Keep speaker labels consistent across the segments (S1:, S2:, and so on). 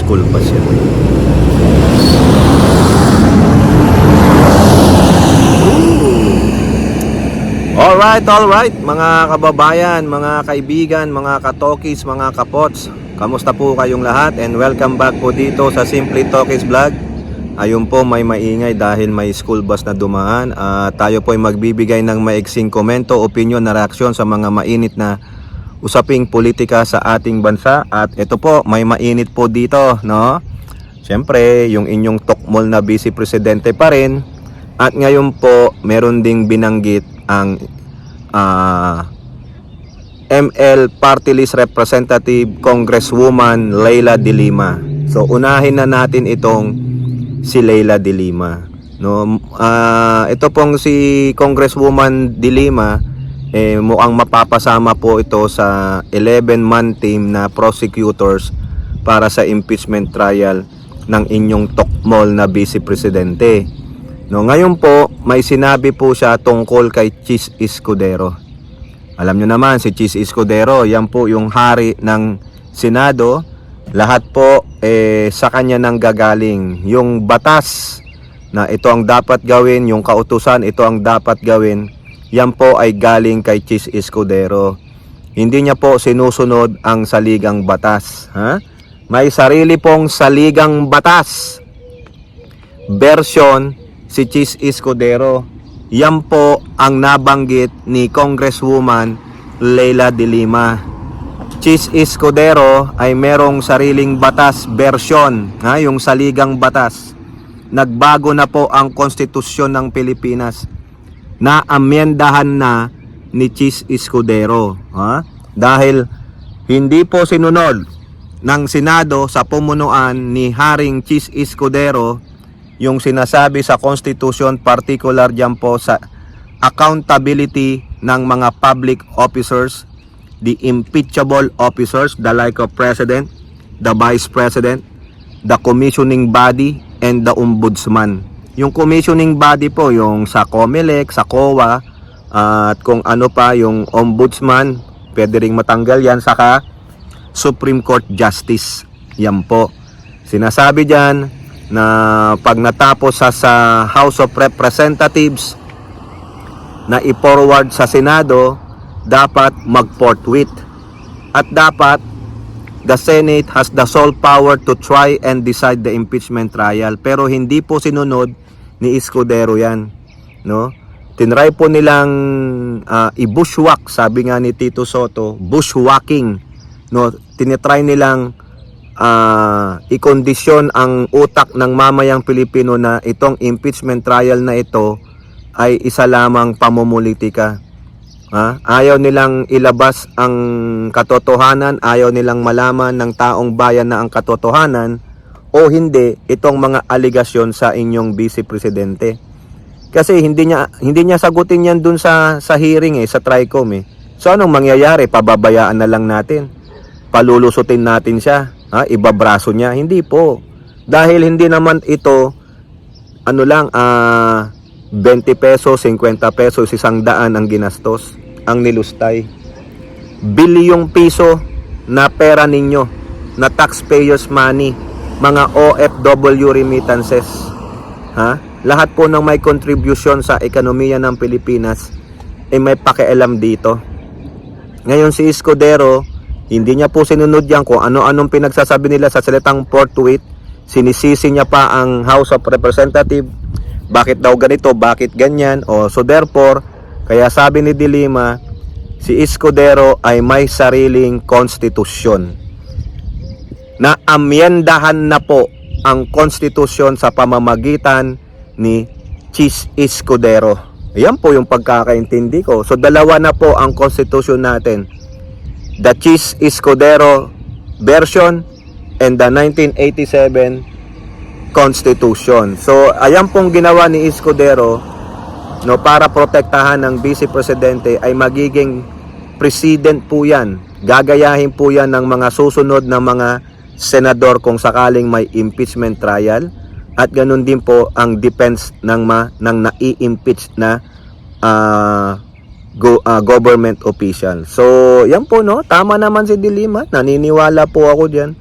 S1: school pa siya. Alright, mga kababayan, mga kaibigan, mga katokis, mga kapots. Kamusta po kayong lahat and welcome back po dito sa Simply Tokis Vlog. Ayun po, may maingay dahil may school bus na dumaan. Tayo po ay magbibigay ng maiksing komento, opinion na reaksyon sa mga mainit na usaping politika sa ating bansa. At ito po, may mainit po dito, no? Siyempre, yung inyong tokmol na Vice Presidente pa rin. At ngayon po, meron ding binanggit ang ML Party List Representative Congresswoman Leila De Lima. So unahin na natin itong si Leila De Lima, no? Ito pong si Congresswoman De Lima, mukhang mapapasama po ito sa 11-man team na prosecutors para sa impeachment trial ng inyong tokmol na Vice Presidente. No, ngayon po, may sinabi po siya tungkol kay Chis Escudero. Alam nyo naman, si Chis Escudero, yan po yung hari ng Senado. Lahat po sa kanya nang gagaling. Yung batas na ito ang dapat gawin, yung kautusan, ito ang dapat gawin, yan po ay galing kay Chis Escudero. Hindi niya po sinusunod ang saligang batas. Ha? May sarili pong saligang batas. Version si Chis Escudero. Yan po ang nabanggit ni Congresswoman Leila De Lima. Chis Escudero ay merong sariling batas version, yung saligang batas. Nagbago na po ang konstitusyon ng Pilipinas. Naamyendahan na ni Chis Escudero. Dahil hindi po sinunod ng Senado sa pumunuan ni Haring Chis Escudero yung sinasabi sa Constitution, particular dyan po sa accountability ng mga public officers, the impeachable officers, the like of President, the Vice President, the commissioning body, and the Ombudsman. Yung commissioning body po, yung sa COMELEC, sa COA, at kung ano pa, yung Ombudsman, pwede ring matanggal yan, saka Supreme Court Justice. Yan po. Sinasabi dyan, na pag natapos sa House of Representatives na i-forward sa Senado, dapat mag-forthwith. At dapat the Senate has the sole power to try and decide the impeachment trial. Pero hindi po sinunod ni Escudero yan, no? Tinry po nilang i-bushwhack, sabi nga ni Tito Soto, bushwhacking, no? Tinitry nilang ikondisyon ang utak ng mamayang Pilipino na itong impeachment trial na ito ay isa lamang pamumulitika. Ayaw nilang ilabas ang katotohanan, ayaw nilang malaman ng taong bayan na ang katotohanan o hindi itong mga aligasyon sa inyong Vice Presidente. Kasi hindi niya sagutin yan dun sa hearing sa TRICOM . So anong mangyayari? Pababayaan na lang natin. Palulusutin natin siya. Ibabraso niya. Hindi po. Dahil hindi naman ito 20 pesos, 50 pesos, 100 ang ginastos, ang nilustay. Bilyong piso na pera ninyo, na taxpayers money, mga OFW remittances. Lahat po ng may contribution sa ekonomiya ng Pilipinas may pakialam dito. Ngayon si Escudero, hindi niya po sinunod yan kung ano-anong pinagsasabi nila sa salitang forthwith. Sinisisi niya pa ang House of Representatives. Bakit daw ganito? Bakit ganyan? So therefore, kaya sabi ni De Lima, si Escudero ay may sariling konstitusyon. Naamyendahan na po ang konstitusyon sa pamamagitan ni Chis Escudero. Ayan po yung pagkakaintindi ko. So dalawa na po ang konstitusyon natin. The Chis Escudero version and the 1987 Constitution. So, ayan pong ginawa ni Escudero, no, para protektahan ng Vice Presidente ay magiging president po yan. Gagayahin po yan ng mga susunod na mga senador kung sakaling may impeachment trial. At ganun din po ang defense ng nai-impeach na government official. So, yan po, no? Tama naman si De Lima. Naniniwala po ako diyan.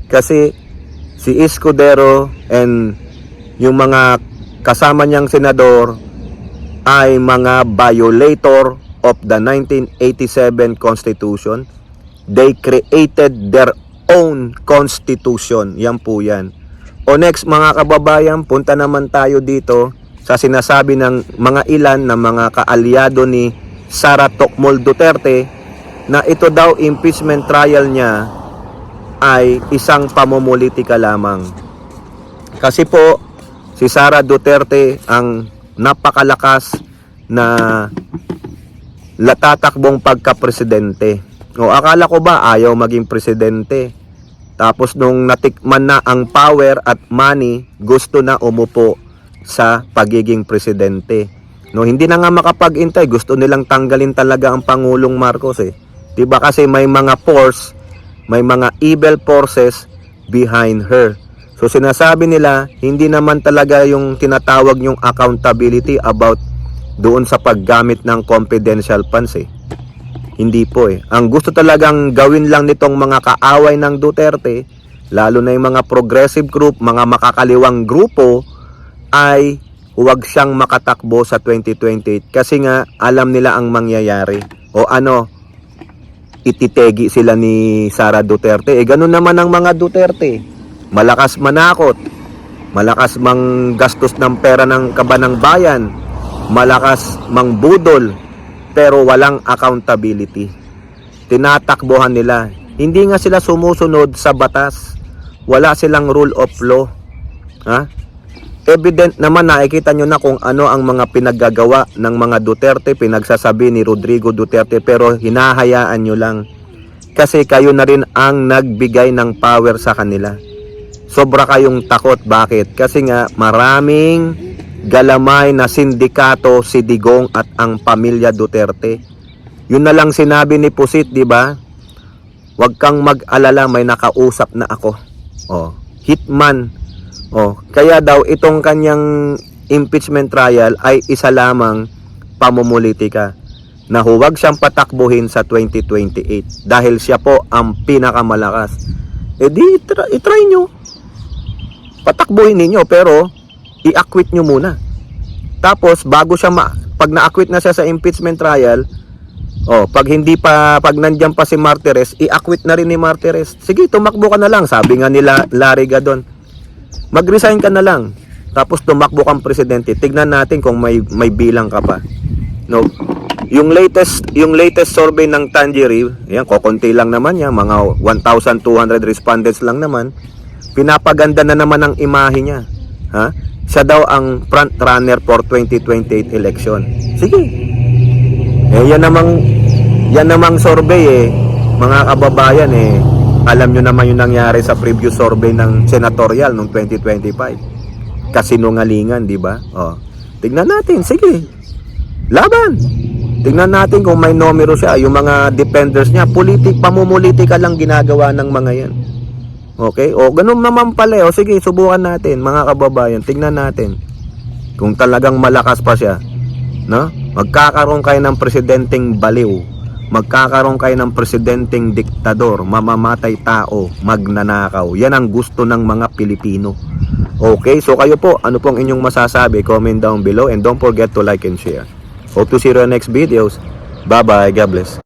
S1: Kasi si Escudero and yung mga kasama niyang senador ay mga violator of the 1987 Constitution. They created their own constitution. Yan po yan. O next mga kababayan, punta naman tayo dito sa sinasabi ng mga ilan na mga kaalyado ni Sara Tocmol Duterte na ito daw impeachment trial niya ay isang pamumulitika lamang. Kasi po si Sara Duterte ang napakalakas na tatakbong pagka-presidente. O akala ko ba ayaw maging presidente? Tapos nung natikman na ang power at money, gusto na umupo sa pagiging presidente. No, hindi na nga makapag-intay, gusto nilang tanggalin talaga ang Pangulong Marcos eh. 'Di ba kasi may mga force, may mga evil forces behind her. So sinasabi nila, hindi naman talaga yung tinatawag yung accountability about doon sa paggamit ng confidential funds eh. Hindi po eh. Ang gusto talagang gawin lang nitong mga kaaway ng Duterte, lalo na yung mga progressive group, mga makakaliwang grupo, ay huwag siyang makatakbo sa 2028 kasi nga alam nila ang mangyayari. O ano, ititegi sila ni Sara Duterte. Ganun naman ang mga Duterte. Malakas manakot, malakas manggastos ng pera ng kabanang bayan, malakas mangbudol, pero walang accountability. Tinatakbuhan nila. Hindi nga sila sumusunod sa batas. Wala silang rule of law. Ha? Evident naman, nakikita nyo na kung ano ang mga pinaggagawa ng mga Duterte, pinagsasabi ni Rodrigo Duterte, pero hinahayaan nyo lang. Kasi kayo na rin ang nagbigay ng power sa kanila. Sobra kayong takot. Bakit? Kasi nga maraming galamay na sindikato si Digong at ang pamilya Duterte. Yun na lang sinabi ni Pusit, di ba? Huwag kang mag-alala, may nakausap na ako. Oh, hitman. Oh, kaya daw itong kanyang impeachment trial ay isa lamang pamumulitika na huwag siyang patakbuhin sa 2028 dahil siya po ang pinakamalakas. Di itry nyo. Patakbuhin ninyo pero i-acquit nyo muna. Tapos bago siya pag na-acquit na siya sa impeachment trial, pag nandiyan pa si Martires, i-acquit na rin ni Martires. Sige, tumakbo ka na lang. Sabi nga nila Larry Gadon, mag-resign ka na lang. Tapos tumakbo kang presidente. Tignan natin kung may bilang ka pa. No. Yung latest survey ng Tangerine, yan kokonti lang naman yan, mga 1,200 respondents lang naman. Pinapaganda na naman ang imahe niya. Ha? Siya daw ang front runner for 2028 election. Sige. Yan namang survey mga kababayan alam nyo naman yung nangyari sa previous survey ng senatorial noong 2025. Kasinungalingan, di ba? Tignan natin, sige. Laban. Tignan natin kung may numero siya. Yung mga defenders niya, pamumulitika lang ginagawa ng mga yan. Okay? Ganun naman pala. Sige, subukan natin, mga kababayan. Tignan natin kung talagang malakas pa siya. No? Magkakaroon kayo ng presidenteng baliw. Magkakaroon kayo ng presidenteng diktador, mamamatay tao, magnanakaw. Yan ang gusto ng mga Pilipino. Okay? So kayo po, ano pong inyong masasabi? Comment down below and don't forget to like and share. Hope to see you in the next videos. Bye-bye. God bless.